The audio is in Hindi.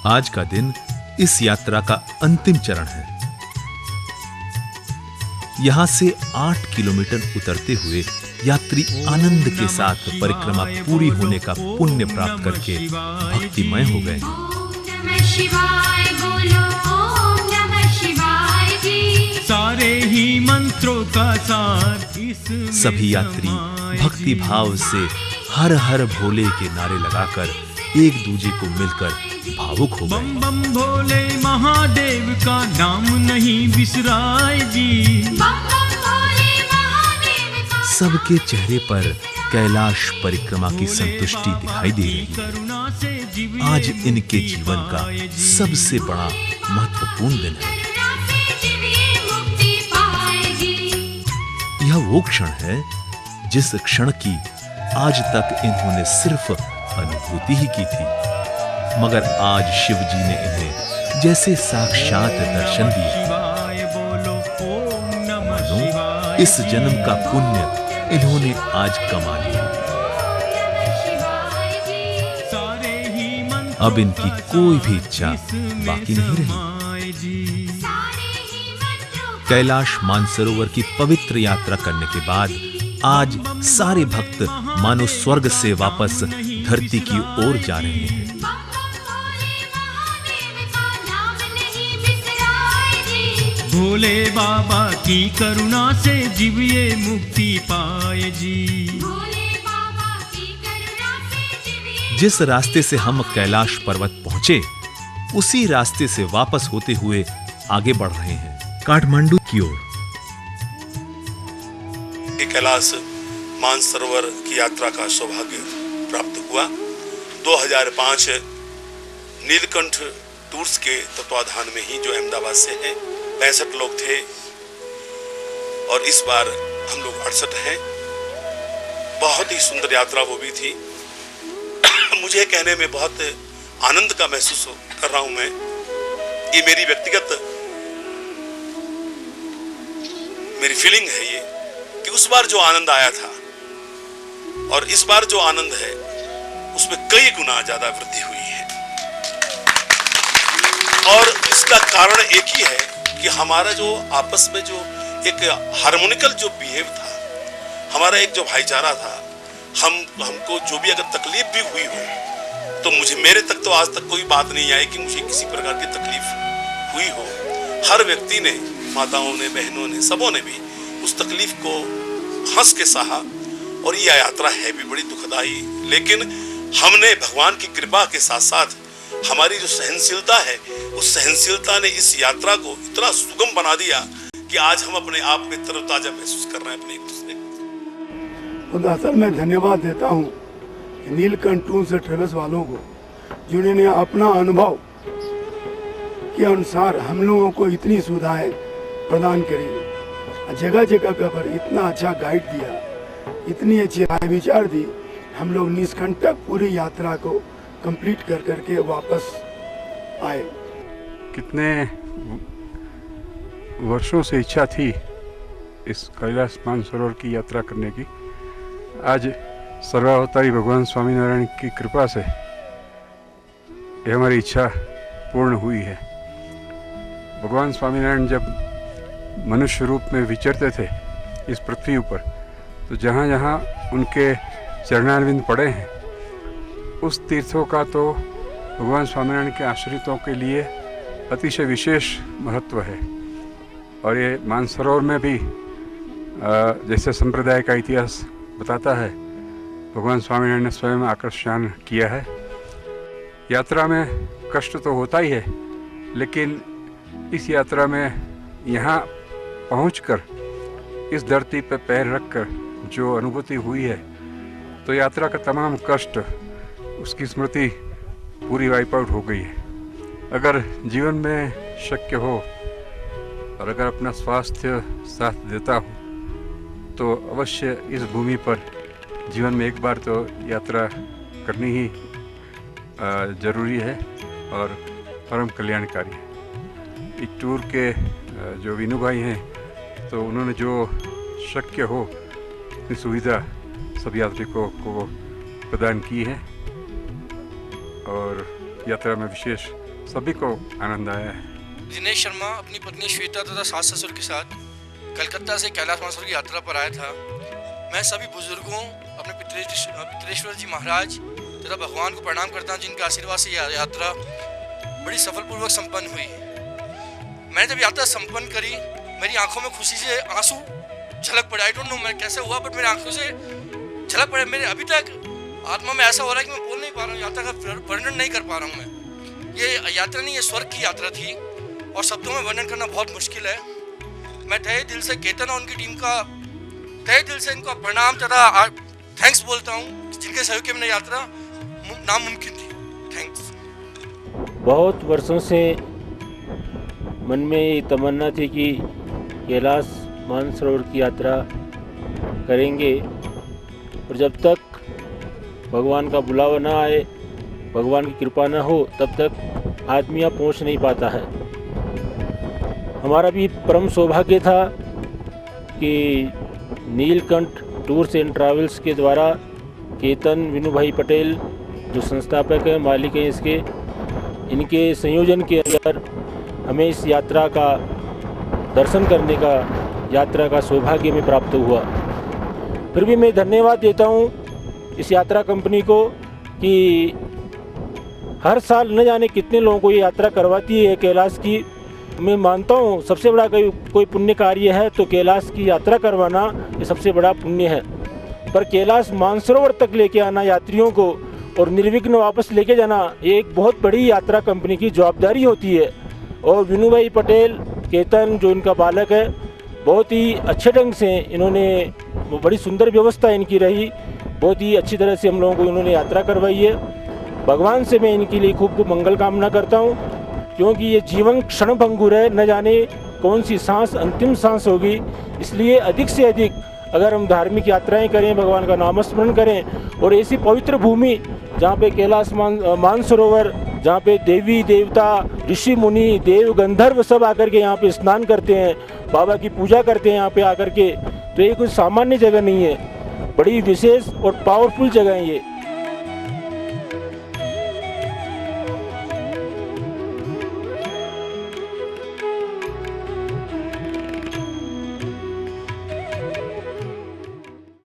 आज का दिन इस यात्रा का अंतिम चरण है। यहां से 8 किलोमीटर उतरते हुए यात्री आनंद के साथ परिक्रमा पूरी होने का पुण्य प्राप्त करके भक्तिमय हो गए। सारे ही मंत्रों का सार सभी यात्री भक्ति भाव से हर हर भोले के नारे लगाकर एक दूजे को मिलकर भावुक हो गए। बम बम भोले महादेव का नाम नहीं बिसराए जी। बम बम भोले महादेव का सबके चेहरे पर कैलाश परिक्रमा की संतुष्टि दिखाई दे रही है। आज इनके जीवन का सबसे बड़ा महत्वपूर्ण दिन है। यह वो क्षण है जिस क्षण की आज तक इन्होंने सिर्फ अनुभूति ही की थी, मगर आज शिव जी ने इन्हें जैसे साक्षात दर्शन दिया। मानो इस जन्म का पुण्य इन्होंने आज कमा लिया। अब इनकी कोई भी इच्छा बाकी नहीं रही। कैलाश मानसरोवर की पवित्र यात्रा करने के बाद आज सारे भक्त मानो स्वर्ग से वापस धरती की ओर जा रहे हैं। भोले बाबा की करुणा से जीव ये मुक्ति पाए जी। जिस रास्ते से हम कैलाश पर्वत पहुंचे, उसी रास्ते से वापस होते हुए आगे बढ़ रहे हैं काठमांडू की ओर। कैलाश मानसरोवर की यात्रा का सौभाग्य प्राप्त हुआ। 2005 नीलकंठ टूर्स के तत्वाधान में ही, जो अहमदाबाद से है, 65 लोग थे और इस बार हम लोग 68 हैं। बहुत ही सुंदर यात्रा वो भी थी। मुझे कहने में बहुत आनंद का महसूस कर रहा हूं मैं। ये मेरी व्यक्तिगत मेरी फीलिंग है ये कि उस बार जो आनंद आया था और इस बार जो आनंद है उसमें कई गुना ज्यादा वृद्धि हुई है। और इसका कारण एक ही है कि हमारा जो आपस में जो एक हार्मोनिकल जो बिहेव था, हमारा एक जो भाईचारा था, हमको जो भी अगर तकलीफ भी हुई हो तो मेरे तक तो आज तक कोई बात नहीं आई कि मुझे किसी प्रकार की तकलीफ हुई हो। हर व्यक्ति ने, माताओं ने, बहनों ने, सबों ने भी उस तकलीफ को हंस के सहा। और यह यात्रा है भी बड़ी दुखदाई, लेकिन हमने भगवान की कृपा के साथ साथ हमारी जो सहनशीलता है, उस सहनशीलता ने इस यात्रा को इतना सुगम बना दिया कि आज हम अपने आप में तरोताजा महसूस कर रहे हैं अपने एक दूसरे को। दरअसल मैं धन्यवाद देता हूँ नीलकंठ टूर्स ट्रेवल्स वालों को, जिन्होंने अपना अनुभव के अनुसार हम लोगों को इतनी सुविधाएं प्रदान करी, जगह जगह पर इतना अच्छा गाइड दिया, इतनी अच्छी राय विचार दी। हम लोग निष्कंटक पूरी यात्रा को कंप्लीट कर करके वापस आए। कितने वर्षों से इच्छा थी इस कैलाश मानसरोवर की यात्रा करने की। आज सर्वावतारी भगवान स्वामीनारायण की कृपा से यह हमारी इच्छा पूर्ण हुई है। भगवान स्वामीनारायण जब मनुष्य रूप में विचरते थे इस पृथ्वी ऊपर, तो जहाँ जहाँ उनके चरणारविंद पड़े हैं, उस तीर्थों का तो भगवान स्वामीनारायण के आश्रितों के लिए अतिशय विशेष महत्व है। और ये मानसरोवर में भी जैसे संप्रदाय का इतिहास बताता है, भगवान स्वामीनारायण ने स्वयं आकर्षण किया है। यात्रा में कष्ट तो होता ही है, लेकिन इस यात्रा में यहाँ पहुंचकर इस धरती पर पैर रखकर जो अनुभूति हुई है, तो यात्रा का तमाम कष्ट, उसकी स्मृति पूरी वाइप आउट हो गई है। अगर जीवन में शक्य हो और अगर अपना स्वास्थ्य साथ देता हो तो अवश्य इस भूमि पर जीवन में एक बार तो यात्रा करनी ही जरूरी है और परम कल्याणकारी है। एक टूर के जो विनू भाई हैं, तो उन्होंने जो शक्य हो इतनी सुविधा सभी यात्रिकों को प्रदान की है और यात्रा में विशेष सभी को आनंद आया है। दिनेश शर्मा अपनी पत्नी श्वेता तथा सास ससुर के साथ कलकत्ता से कैलाश मानसरोवर की यात्रा पर आया था। मैं सभी बुजुर्गों, अपने पितरेश्वर जी महाराज तथा भगवान को प्रणाम करता हूँ, जिनके आशीर्वाद से यह यात्रा बड़ी सफलपूर्वक संपन्न हुई। मैंने जब यात्रा संपन्न करी, मेरी आंखों में खुशी से आंसू झलक पड़े। आई डोंट नो मैं कैसे हुआ, बट मेरी आंखों से झलक पड़े। मेरे अभी तक आत्मा में ऐसा हो रहा है कि मैं बोल नहीं पा रहा हूँ, यात्रा का वर्णन नहीं कर पा रहा हूँ मैं। ये यात्रा नहीं, ये स्वर्ग की यात्रा थी और शब्दों में वर्णन करना बहुत मुश्किल है। मैं तहे दिल से केतन और उनकी टीम का तहे दिल से इनको प्रणाम तथा थैंक्स बोलता हूँ, जिनके सहयोग की मैंने यात्रा नामुमकिन थी। थैंक्स। बहुत वर्षों से मन में ये तमन्ना थी कि कैलाश मानसरोवर की यात्रा करेंगे, और जब तक भगवान का बुलावा ना आए, भगवान की कृपा ना हो, तब तक आदमी यहाँ पहुँच नहीं पाता है। हमारा भी परम सौभाग्य था कि नीलकंठ टूर्स एंड ट्रैवल्स के द्वारा केतन विनू भाई पटेल जो संस्थापक हैं, मालिक हैं इसके, इनके संयोजन के अंदर हमें इस यात्रा का दर्शन करने का, यात्रा का सौभाग्य में प्राप्त हुआ। फिर भी मैं धन्यवाद देता हूँ इस यात्रा कंपनी को कि हर साल न जाने कितने लोगों को ये यात्रा करवाती है कैलाश की। मैं मानता हूँ सबसे बड़ा कोई पुण्य कार्य है तो कैलाश की यात्रा करवाना ये सबसे बड़ा पुण्य है। पर कैलाश मानसरोवर तक लेके आना यात्रियों को और निर्विघ्न वापस लेके जाना, ये एक बहुत बड़ी यात्रा कंपनी की जवाबदारी होती है। और विनू भाई पटेल, केतन जो इनका बालक है, बहुत ही अच्छे ढंग से इन्होंने, बड़ी सुंदर व्यवस्था इनकी रही, बहुत ही अच्छी तरह से हम लोगों को इन्होंने यात्रा करवाई है। भगवान से मैं इनके लिए खूब खूब मंगल कामना करता हूँ, क्योंकि ये जीवन क्षण भंगुर है, न जाने कौन सी सांस अंतिम सांस होगी। इसलिए अधिक से अधिक अगर हम धार्मिक यात्राएं करें, भगवान का नामस्मरण करें, और ऐसी पवित्र भूमि जहाँ पे कैलाश मानसरोवर, जहाँ पे देवी देवता, ऋषि मुनि, देव गंधर्व सब आकर के यहाँ पे स्नान करते हैं, बाबा की पूजा करते हैं यहाँ पे आकर के, तो ये कोई सामान्य जगह नहीं है, बड़ी विशेष और पावरफुल जगह है ये।